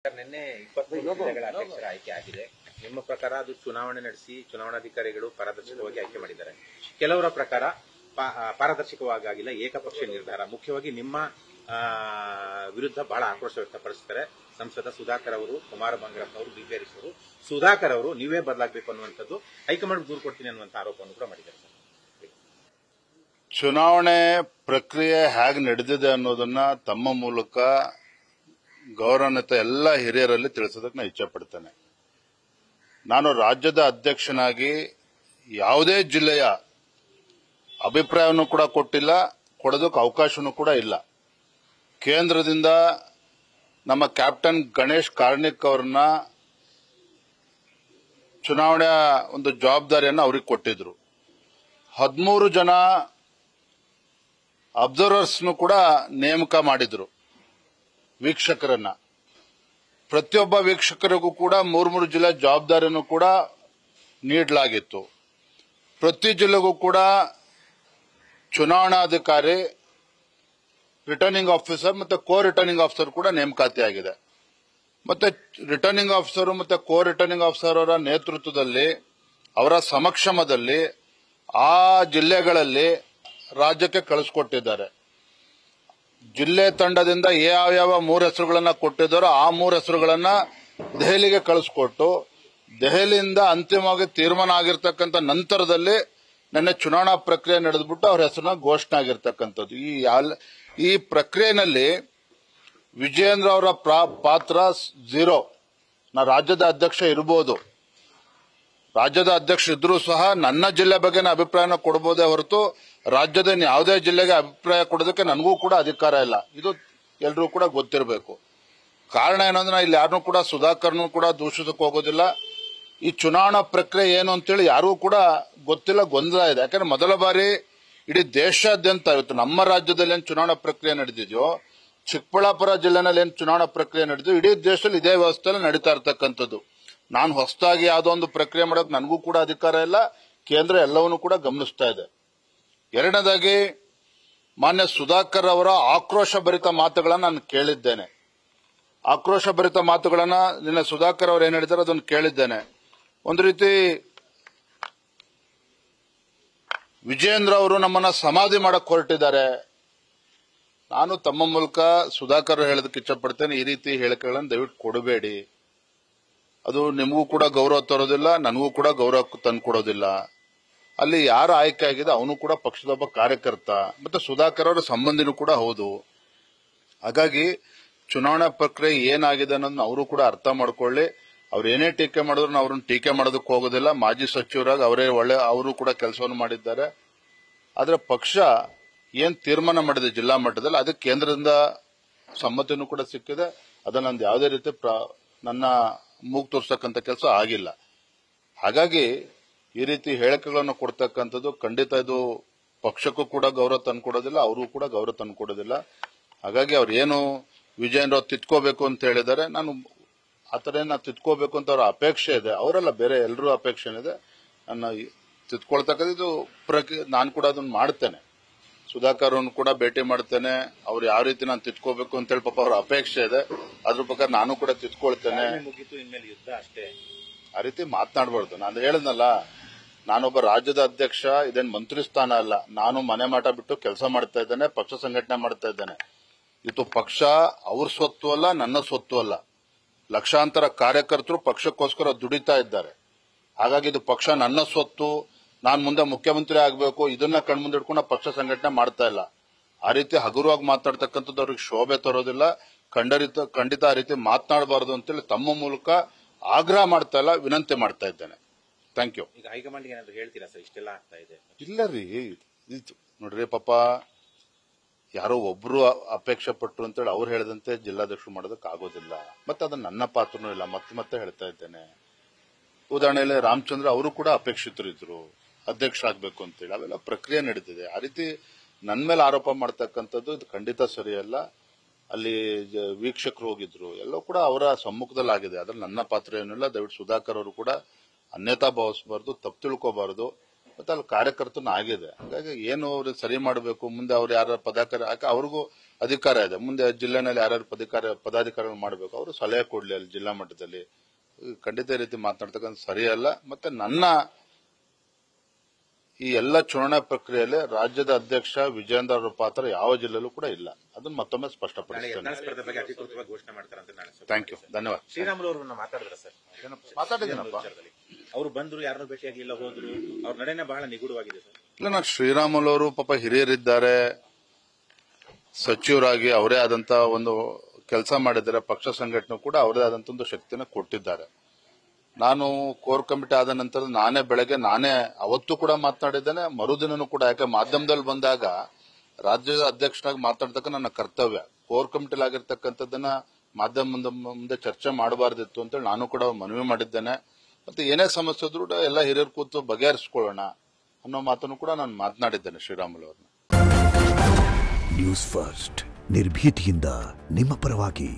ನಿನ್ನೆ 23 ಜಿಲ್ಲೆಗಳ ಅಧ್ಯಕ್ಷರ ಆಯ್ಕೆ ಆಗಿದೆ. ನಿಮ್ಮ ಪ್ರಕಾರ ಅದು ಚುನಾವಣೆ ನಡೆಸಿ ಚುನಾವಣಾಧಿಕಾರಿಗಳು ಪಾರದರ್ಶಕವಾಗಿ ಆಯ್ಕೆ ಮಾಡಿದ್ದಾರೆ. ಕೆಲವರ ಪ್ರಕಾರ ಪಾರದರ್ಶಕವಾಗಿಲ್ಲ, ಏಕಪಕ್ಷೀಯ ನಿರ್ಧಾರ. ಮುಖ್ಯವಾಗಿ ನಿಮ್ಮ ವಿರುದ್ಧ ಬಹಳ ಆಕ್ರೋಶ ವ್ಯಕ್ತಪಡಿಸುತ್ತಾರೆ ಸಂಸದ ಸುಧಾಕರ್ ಅವರು, ಕುಮಾರ ಬಂಗಾರಪ್ಪ ಅವರು, ಬಿಪಿ ಹರೀಶ್ ಅವರು. ಸುಧಾಕರ್ ಅವರು ನೀವೇ ಬದಲಾಗಬೇಕು ಅನ್ನುವಂಥದ್ದು, ಹೈಕಮಾಂಡ್ ದೂರು ಕೊಡ್ತೀನಿ ಅನ್ನುವಂಥ ಆರೋಪವನ್ನು ಕೂಡ ಮಾಡಿದ್ದಾರೆ. ಚುನಾವಣೆ ಪ್ರಕ್ರಿಯೆ ಹೇಗೆ ನಡೆದಿದೆ ಅನ್ನೋದನ್ನ ತಮ್ಮ ಮೂಲಕ ಗೌರವಾನ್ವಿತ ಎಲ್ಲ ಹಿರಿಯರಲ್ಲಿ ತಿಳಿಸೋದಕ್ಕೆ ನಾನು ಇಚ್ಛೆ ಪಡ್ತೇನೆ. ನಾನು ರಾಜ್ಯದ ಅಧ್ಯಕ್ಷನಾಗಿ ಯಾವುದೇ ಜಿಲ್ಲೆಯ ಅಭಿಪ್ರಾಯವನ್ನು ಕೂಡ ಕೊಟ್ಟಿಲ್ಲ, ಕೊಡೋದಕ್ಕೆ ಅವಕಾಶವೂ ಕೂಡ ಇಲ್ಲ. ಕೇಂದ್ರದಿಂದ ನಮ್ಮ ಕ್ಯಾಪ್ಟನ್ ಗಣೇಶ್ ಕಾರ್ಣಿಕ್ ಅವರನ್ನ ಚುನಾವಣೆಯ ಒಂದು ಜವಾಬ್ದಾರಿಯನ್ನು ಅವ್ರಿಗೆ ಕೊಟ್ಟಿದ್ರು. 13 ಜನ ಅಬ್ಸರ್ವರ್ಸ್ನು ಕೂಡ ನೇಮಕ ಮಾಡಿದ್ರು, ವೀಕ್ಷಕರನ್ನ. ಪ್ರತಿಯೊಬ್ಬ ವೀಕ್ಷಕರಿಗೂ ಕೂಡ 3 ಜಿಲ್ಲೆ ಜವಾಬ್ದಾರಿಯನ್ನು ಕೂಡ ನೀಡಲಾಗಿತ್ತು. ಪ್ರತಿ ಜಿಲ್ಲೆಗೂ ಕೂಡ ಚುನಾವಣಾಧಿಕಾರಿ, ರಿಟರ್ನಿಂಗ್ ಆಫೀಸರ್ ಮತ್ತೆ ಕೋ ರಿಟರ್ನಿಂಗ್ ಆಫೀಸರ್ ಕೂಡ ನೇಮಕಾತಿಯಾಗಿದೆ. ಮತ್ತೆ ರಿಟರ್ನಿಂಗ್ ಆಫೀಸರ್ ಮತ್ತೆ ಕೋ ರಿಟರ್ನಿಂಗ್ ಆಫೀಸರ್ ಅವರ ನೇತೃತ್ವದಲ್ಲಿ, ಅವರ ಸಮಕ್ಷಮದಲ್ಲಿ ಆ ಜಿಲ್ಲೆಗಳಲ್ಲಿ ರಾಜ್ಯಕ್ಕೆ ಕಳಿಸಿಕೊಟ್ಟಿದ್ದಾರೆ. ಜಿಲ್ಲೆ ತಂಡದಿಂದ ಯಾವ 3 ಹೆಸರುಗಳನ್ನ ಕೊಟ್ಟಿದ್ದಾರೋ ಆ 3 ಹೆಸರುಗಳನ್ನ ದೆಹಲಿಗೆ ಕಳಿಸಿಕೊಟ್ಟು, ದೆಹಲಿಯಿಂದ ಅಂತಿಮವಾಗಿ ತೀರ್ಮಾನ ಆಗಿರ್ತಕ್ಕಂಥ ನಂತರದಲ್ಲಿ ನನ್ನ ಚುನಾವಣಾ ಪ್ರಕ್ರಿಯೆ ನಡೆದ್ಬಿಟ್ಟು ಅವರ ಹೆಸರನ್ನ ಘೋಷಣೆ ಆಗಿರ್ತಕ್ಕಂಥದ್ದು. ಈ ಪ್ರಕ್ರಿಯೆಯಲ್ಲಿ ವಿಜಯೇಂದ್ರ ಅವರ ಪಾತ್ರ 0. ನಾ ರಾಜ್ಯದ ಅಧ್ಯಕ್ಷ ಇರಬಹುದು, ರಾಜ್ಯದ ಅಧ್ಯಕ್ಷ ಇದ್ರೂ ಸಹ ನನ್ನ ಜಿಲ್ಲೆ ಬಗ್ಗೆ ಅಭಿಪ್ರಾಯನ ಕೊಡಬಹುದೇ ಹೊರತು ರಾಜ್ಯದ ಯಾವುದೇ ಜಿಲ್ಲೆಗೆ ಅಭಿಪ್ರಾಯ ಕೊಡೋದಕ್ಕೆ ನನಗೂ ಕೂಡ ಅಧಿಕಾರ ಇಲ್ಲ. ಇದು ಎಲ್ಲರೂ ಕೂಡ ಗೊತ್ತಿರಬೇಕು. ಕಾರಣ ಏನಂದ್ರೆ ಇಲ್ಲಿ ಯಾರನ್ನೂ ಕೂಡ ಸುಧಾಕರ್ನೂ ಕೂಡ ದೂಷಿಸಕ್ಕೆ ಹೋಗೋದಿಲ್ಲ. ಈ ಚುನಾವಣಾ ಪ್ರಕ್ರಿಯೆ ಏನು ಅಂತೇಳಿ ಯಾರಿಗೂ ಕೂಡ ಗೊತ್ತಿಲ್ಲ, ಗೊಂದಲ ಇದೆ. ಯಾಕಂದ್ರೆ ಮೊದಲ ಬಾರಿ ಇಡೀ ದೇಶಾದ್ಯಂತ ಇವತ್ತು ನಮ್ಮ ರಾಜ್ಯದಲ್ಲಿ ಏನು ಚುನಾವಣಾ ಪ್ರಕ್ರಿಯೆ ನಡೆದಿದೆಯೋ, ಚಿಕ್ಕಬಳ್ಳಾಪುರ ಜಿಲ್ಲೆನಲ್ಲಿ ಏನು ಚುನಾವಣಾ ಪ್ರಕ್ರಿಯೆ ನಡೆದಿದೆಯೋ, ಇಡೀ ದೇಶದಲ್ಲಿ ಇದೇ ವ್ಯವಸ್ಥೆಯಲ್ಲಿ ನಡೀತಾ ಇರ್ತಕ್ಕಂಥದ್ದು. ನಾನು ಹೊಸದಾಗಿ ಯಾವುದೋ ಒಂದು ಪ್ರಕ್ರಿಯೆ ಮಾಡೋಕೆ ನನಗೂ ಕೂಡ ಅಧಿಕಾರ ಇಲ್ಲ. ಕೇಂದ್ರ ಎಲ್ಲವನ್ನೂ ಕೂಡ ಗಮನಿಸ್ತಾ ಇದೆ. ಎರಡನೇದಾಗಿ ಮಾನ್ಯ ಸುಧಾಕರ್ ಅವರ ಆಕ್ರೋಶ ಭರಿತ ಮಾತುಗಳನ್ನು ನಾನು ಕೇಳಿದ್ದೇನೆ. ಆಕ್ರೋಶ ಭರಿತ ಮಾತುಗಳನ್ನ ನಿನ್ನೆ ಸುಧಾಕರ್ ಅವರು ಏನ್ ಹೇಳಿದ್ದಾರೆ ಅದನ್ನು ಕೇಳಿದ್ದೇನೆ. ಒಂದು ರೀತಿ ವಿಜಯೇಂದ್ರ ಅವರು ನಮ್ಮನ್ನ ಸಮಾಧಿ ಮಾಡಕ್ ಹೊರಟಿದ್ದಾರೆ. ನಾನು ತಮ್ಮ ಮೂಲಕ ಸುಧಾಕರ್ ಹೇಳೋದಕ್ಕೆ ಇಚ್ಛಪಡ್ತೇನೆ, ಈ ರೀತಿ ಹೇಳಿಕೆಗಳನ್ನು ದಯವಿಟ್ಟು ಕೊಡಬೇಡಿ. ಅದು ನಿಮಗೂ ಕೂಡ ಗೌರವ ತರೋದಿಲ್ಲ, ನನಗೂ ಕೂಡ ಗೌರವ ತಂದುಕೊಡೋದಿಲ್ಲ. ಅಲ್ಲಿ ಯಾರು ಆಯ್ಕೆ ಆಗಿದೆ ಅವನು ಕೂಡ ಪಕ್ಷದೊಬ್ಬ ಕಾರ್ಯಕರ್ತ, ಮತ್ತೆ ಸುಧಾಕರ್ ಅವರ ಸಂಬಂಧಿನೂ ಕೂಡ ಹೌದು. ಹಾಗಾಗಿ ಚುನಾವಣಾ ಪ್ರಕ್ರಿಯೆ ಏನಾಗಿದೆ ಅನ್ನೋದನ್ನ ಅವರು ಕೂಡ ಅರ್ಥ ಮಾಡ್ಕೊಳ್ಳಿ. ಅವ್ರು ಏನೇ ಟೀಕೆ ಮಾಡಿದ್ರು ನಾವು ಅವ್ರನ್ನ ಟೀಕೆ ಮಾಡೋದಕ್ಕೆ ಹೋಗೋದಿಲ್ಲ. ಮಾಜಿ ಸಚಿವರಾಗಿ ಅವರು ಕೂಡ ಕೆಲಸವನ್ನು ಮಾಡಿದ್ದಾರೆ. ಆದ್ರೆ ಪಕ್ಷ ಏನ್ ತೀರ್ಮಾನ ಮಾಡಿದೆ ಜಿಲ್ಲಾ ಮಟ್ಟದಲ್ಲಿ, ಅದಕ್ಕೆ ಕೇಂದ್ರದಿಂದ ಸಮ್ಮತಿನೂ ಕೂಡ ಸಿಕ್ಕಿದೆ. ಅದನ್ನ ನಂದು ಯಾವುದೇ ರೀತಿ ನನ್ನ ಮೂಗು ತೋರ್ಸಕ್ಕಂತ ಕೆಲಸ ಆಗಿಲ್ಲ. ಹಾಗಾಗಿ ಈ ರೀತಿ ಹೇಳಿಕೆಗಳನ್ನು ಕೊಡ್ತಕ್ಕಂಥದ್ದು ಖಂಡಿತ ಇದು ಪಕ್ಷಕ್ಕೂ ಕೂಡ ಗೌರವ ತಂದುಕೊಡೋದಿಲ್ಲ, ಅವ್ರಿಗೂ ಕೂಡ ಗೌರವ ತಂದುಕೊಡೋದಿಲ್ಲ. ಹಾಗಾಗಿ ಅವ್ರು ಏನು ವಿಜಯೇಂದ್ರ ತಿದ್ಕೋಬೇಕು ಅಂತ ಹೇಳಿದ್ದಾರೆ, ನಾನು ಆತರ ತಿದ್ಕೋಬೇಕು ಅಂತ ಅವರ ಅಪೇಕ್ಷೆ ಇದೆ. ಅವರೆಲ್ಲ ಬೇರೆ ಎಲ್ಲರೂ ಅಪೇಕ್ಷೆ ಇದೆ. ನನ್ನ ತಿದ್ಕೊಳ್ತಕ್ಕದ್ದು ನಾನು ಕೂಡ ಅದನ್ನ ಮಾಡ್ತೇನೆ. ಸುಧಾಕರ್ ಅವ್ರನ್ನು ಕೂಡ ಭೇಟಿ ಮಾಡ್ತೇನೆ. ಅವ್ರು ಯಾವ ರೀತಿ ನಾನು ತಿದ್ಕೋಬೇಕು ಅಂತ ಹೇಳಿ ಪಾಪ ಅವ್ರ ಅಪೇಕ್ಷೆ ಇದೆ. ಅದ್ರ ಪ್ರಕಾರ ನಾನು ಕೂಡ ತಿದ್ಕೊಳ್ತೇನೆ. ಆ ರೀತಿ ಮಾತನಾಡಬಾರ್ದು. ನಾನು ಹೇಳಿದ್ನಲ್ಲ, ನಾನೊಬ್ಬ ರಾಜ್ಯದ ಅಧ್ಯಕ್ಷ, ಇದೇನು ಮಂತ್ರಿ ಸ್ಥಾನ ಅಲ್ಲ. ನಾನು ಮನೆ ಮಾಟ ಬಿಟ್ಟು ಕೆಲಸ ಮಾಡ್ತಾ ಇದ್ದೇನೆ, ಪಕ್ಷ ಸಂಘಟನೆ ಮಾಡ್ತಾ ಇದ್ದೇನೆ. ಇದು ಪಕ್ಷ ಅವ್ರ ಸ್ವತ್ತು ಅಲ್ಲ, ನನ್ನ ಸ್ವತ್ತು ಅಲ್ಲ. ಲಕ್ಷಾಂತರ ಕಾರ್ಯಕರ್ತರು ಪಕ್ಷಕ್ಕೋಸ್ಕರ ದುಡಿತಾ ಇದ್ದಾರೆ. ಹಾಗಾಗಿ ಇದು ಪಕ್ಷ ನನ್ನ ಸ್ವತ್ತು, ನಾನು ಮುಂದೆ ಮುಖ್ಯಮಂತ್ರಿ ಆಗಬೇಕು, ಇದನ್ನ ಕಣ್ಮುಂದೆ ಇಟ್ಕೊಂಡು ಪಕ್ಷ ಸಂಘಟನೆ ಮಾಡ್ತಾ ಇಲ್ಲ. ಆ ರೀತಿ ಹಗುರವಾಗಿ ಮಾತಾಡ್ತಕ್ಕಂಥದ್ದು ಅವ್ರಿಗೆ ಶೋಭೆ ತರೋದಿಲ್ಲ. ಖಂಡಿತ ಆ ರೀತಿ ಮಾತನಾಡಬಾರದು ಅಂತೇಳಿ ತಮ್ಮ ಮೂಲಕ ಆಗ್ರಹ ಮಾಡ್ತಾ ಇಲ್ಲ, ವಿನಂತಿ ಮಾಡ್ತಾ ಇದ್ದೇನೆ. Thank you. ಈಗ ಹೈಕಮಾಂಡ್ ಏನಾದ್ರು ಹೇಳ್ತೀರಾ ಸರ್, ಇಷ್ಟೆಲ್ಲ ಆಗ್ತಾ ಇದೆ? ಇಲ್ಲ ರೀ, ನೋಡ್ರಿ ಪಾಪ ಯಾರೋ ಒಬ್ರು ಅಪೇಕ್ಷೆ ಪಟ್ರು ಅಂತೇಳಿ ಅವ್ರು ಹೇಳಿದಂತೆ ಜಿಲ್ಲಾಧ್ಯಕ್ಷರು ಮಾಡೋದಕ್ಕೆ ಆಗೋದಿಲ್ಲ. ಮತ್ತೆ ಅದನ್ನ ನನ್ನ ಪಾತ್ರನೂ ಇಲ್ಲ, ಮತ್ತೆ ಹೇಳ್ತಾ ಇದ್ದೇನೆ. ಉದಾಹರಣೆಯಲ್ಲಿ ರಾಮಚಂದ್ರ ಅವರು ಕೂಡ ಅಪೇಕ್ಷಿತರಿದ್ರು ಅಧ್ಯಕ್ಷ ಆಗ್ಬೇಕು ಅಂತೇಳಿ. ಅವೆಲ್ಲ ಪ್ರಕ್ರಿಯೆ ನಡೀತಿದೆ. ಆ ರೀತಿ ನನ್ನ ಮೇಲೆ ಆರೋಪ ಮಾಡ್ತಕ್ಕಂಥದ್ದು ಇದು ಖಂಡಿತ ಸರಿಯಲ್ಲ. ಅಲ್ಲಿ ವೀಕ್ಷಕರು ಹೋಗಿದ್ರು, ಎಲ್ಲವೂ ಕೂಡ ಅವರ ಸಮ್ಮುಖದಲ್ಲಿ ಆಗಿದೆ. ಅದ್ರಲ್ಲಿ ನನ್ನ ಪಾತ್ರ ಏನಿಲ್ಲ. ದಯವಿಟ್ಟು ಸುಧಾಕರ್ ಅವರು ಕೂಡ ಅನ್ಯತಾ ಭಾವಿಸಬಾರದು, ತಪ್ಪು ತಿಳ್ಕೋಬಾರದು. ಮತ್ತೆ ಅಲ್ಲಿ ಕಾರ್ಯಕರ್ತನ ಆಗಿದೆ. ಹಾಗಾಗಿ ಏನು ಅವ್ರಿಗೆ ಸರಿ ಮಾಡಬೇಕು, ಮುಂದೆ ಅವ್ರು ಯಾರ ಪದಾಧಿಕಾರಿ ಅವ್ರಿಗೂ ಅಧಿಕಾರ ಇದೆ. ಮುಂದೆ ಜಿಲ್ಲೆನಲ್ಲಿ ಯಾರ್ಯಾರು ಪದಾಧಿಕಾರಿಗಳು ಮಾಡಬೇಕು ಅವರು ಸಲಹೆ ಕೊಡ್ಲಿ ಅಲ್ಲಿ ಜಿಲ್ಲಾ ಮಟ್ಟದಲ್ಲಿ. ಖಂಡಿತ ಈ ರೀತಿ ಮಾತನಾಡ್ತಕ್ಕಂಥ ಸರಿಯಲ್ಲ. ಮತ್ತೆ ನನ್ನ ಈ ಎಲ್ಲ ಚುನಾವಣಾ ಪ್ರಕ್ರಿಯೆಯಲ್ಲಿ ರಾಜ್ಯದ ಅಧ್ಯಕ್ಷ ವಿಜಯೇಂದ್ರ ಅವರ ಪಾತ್ರ ಯಾವ ಜಿಲ್ಲೆಯಲ್ಲೂ ಕೂಡ ಇಲ್ಲ. ಅದನ್ನು ಮತ್ತೊಮ್ಮೆ ಸ್ಪಷ್ಟಪಡಿಸ್ತೇನೆ. ಸ್ಪರ್ಧೆ ಬಗ್ಗೆ ಅಧಿಕೃತವಾಗಿ ಘೋಷಣೆ ಮಾಡ್ತಾರಂತ ನಾಳೆ. ಥ್ಯಾಂಕ್ ಯು, ಧನ್ಯವಾದ. ಶ್ರೀರಾಮುಲು ಅವರನ್ನ ಮಾತಾಡಿದ್ರ ಸರ್? ಮಾತಾಡಿದ್ದೀನಪ್ಪ. ಅವರು ಬಂದ್ರು, ಯಾರನ್ನೂ ಭೇಟಿಯಾಗಿಲ್ಲ, ಹೋದ್ರು. ಅವ್ರ ನಡೆನೆ ಬಹಳ ನಿಗೂಢವಾಗಿದೆ ಸರ್. ಇಲ್ಲ, ನಾನು ಶ್ರೀರಾಮುಲು ಅವರು ಪಾಪ ಹಿರಿಯರಿದ್ದಾರೆ, ಸಚಿವರಾಗಿ ಅವರೇ ಆದಂತ ಒಂದು ಕೆಲಸ ಮಾಡಿದ್ದಾರೆ. ಪಕ್ಷ ಸಂಘಟನೆ ಕೂಡ ಅವರೇ ಆದಂತ ಒಂದು ಶಕ್ತಿನ ಕೊಟ್ಟಿದ್ದಾರೆ. ನಾನು ಕೋರ್ ಕಮಿಟಿ ಆದ ನಂತರ ಬೆಳಗ್ಗೆ ನಾನೇ ಅವತ್ತು ಕೂಡ ಮಾತನಾಡಿದ್ದೇನೆ, ಮರುದಿನನೂ ಕೂಡ. ಯಾಕೆ ಮಾಧ್ಯಮದಲ್ಲಿ ಬಂದಾಗ ರಾಜ್ಯದ ಅಧ್ಯಕ್ಷನಾಗಿ ಮಾತಾಡ್ತಕ್ಕ ನನ್ನ ಕರ್ತವ್ಯ. ಕೋರ್ ಕಮಿಟಿಲಿ ಆಗಿರ್ತಕ್ಕಂಥದ್ದನ್ನ ಮಾಧ್ಯಮದ ಮುಂದೆ ಚರ್ಚೆ ಮಾಡಬಾರ್ದಿತ್ತು ಅಂತೇಳಿ ನಾನು ಕೂಡ ಮನವಿ ಮಾಡಿದ್ದೇನೆ. ಮತ್ತೆ ಏನೇ ಸಮಸ್ಯೆ ಇದ್ರೂ ಕೂಡ ಎಲ್ಲ ಹಿರಿಯರು ಕೂತು ಬಗೆಹರಿಸಿಕೊಳ್ಳೋಣ ಅನ್ನೋ ಮಾತನ್ನು ಕೂಡ ನಾನು ಮಾತನಾಡಿದ್ದೇನೆ ಶ್ರೀರಾಮುಲು ಅವ್ರನ್ನ. ನ್ಯೂಸ್ ಫಸ್ಟ್ ನಿರ್ಭೀತಿಯಿಂದ ನಿಮ್ಮ ಪರವಾಗಿ.